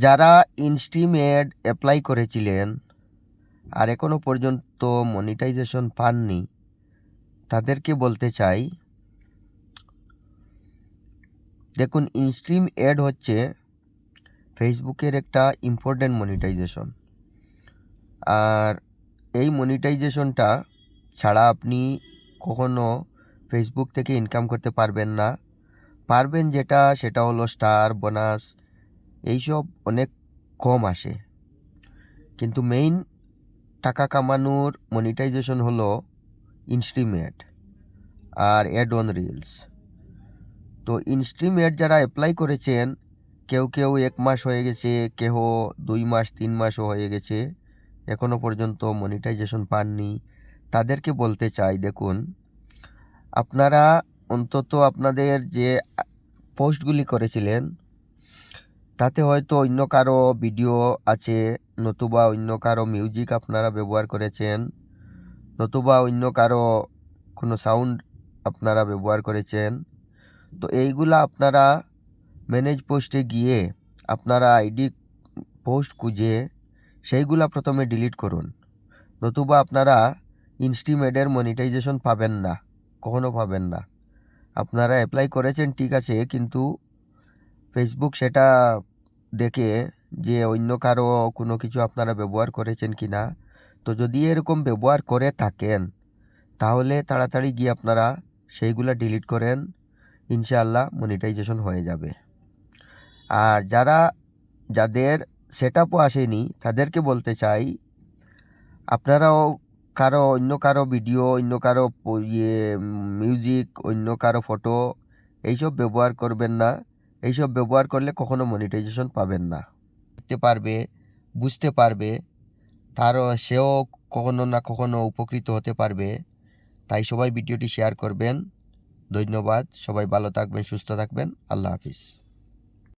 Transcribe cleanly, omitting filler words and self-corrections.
যারা instream add apply করেছিলেন আর এখনও পর্যন্ত মনিটাইজেশন পাননি, তাদেরকে বলতে চাই, দেখুন, ইনস্ট্রিম অ্যাড হচ্ছে ফেসবুকের একটা ইম্পর্ট্যান্ট মনিটাইজেশন। আর এই মনিটাইজেশনটা ছাড়া আপনি কখনো ফেসবুক থেকে ইনকাম করতে পারবেন না। পারবেন সেটা হলো স্টার, বোনাস, এইসব অনেক কম আসে। কিন্তু মেইন টাকা কামানোর মনিটাইজেশন হলো ইনস্ট্রিম অ্যাড আর অ্যাড অন রিলস। তো ইনস্ট্রিম অ্যাড যারা অ্যাপ্লাই করেছেন, কেউ কেউ 1 মাস হয়ে গেছে, কেউ 2 মাস 3 মাসও হয়ে গেছে, এখনও পর্যন্ত মনিটাইজেশন পাননি, তাদেরকে বলতে চাই, দেখুন, আপনারা অন্তত আপনাদের যে পোস্টগুলি করেছিলেন তাতে হয়তো অন্য কারো ভিডিও আছে, নতুবা অন্য কারো মিউজিক আপনারা ব্যবহার করেছেন, নতুবা অন্য কারো কোনো সাউন্ড আপনারা ব্যবহার করেছেন। তো এইগুলা আপনারা ম্যানেজ পোস্টে গিয়ে আপনারা আইডি পোস্ট খুঁজে সেইগুলা প্রথমে ডিলিট করুন, নতুবা আপনারা ইনস্ট্রিম অ্যাডের মনিটাইজেশন পাবেন না, কখনো পাবেন না। আপনারা অ্যাপ্লাই করেছেন ঠিক আছে, কিন্তু ফেসবুক সেটা দেখে যে অন্য কারো কোনো কিছু আপনারা ব্যবহার করেছেন কি না। তো যদি এরকম ব্যবহার করে থাকেন তাহলে তাড়াতাড়ি গিয়ে আপনারা সেইগুলা ডিলিট করেন, ইনশাআল্লাহ মনিটাইজেশন হয়ে যাবে। আর যাদের সেটআপও আসেনি তাদেরকে বলতে চাই, আপনারাও অন্য কারো ভিডিও, অন্য কারো মিউজিক, অন্য কারো ফটো এইসব ব্যবহার করবেন না। এইসব ব্যবহার করলে কখনো মনিটাইজেশন পাবেন না। দেখতে পারবে, বুঝতে পারবে, সেও কখনো না কখনো উপকৃত হতে পারবে। তাই সবাই ভিডিওটি শেয়ার করবেন। ধন্যবাদ। সবাই ভালো থাকবেন, সুস্থ থাকবেন। আল্লাহ হাফিজ।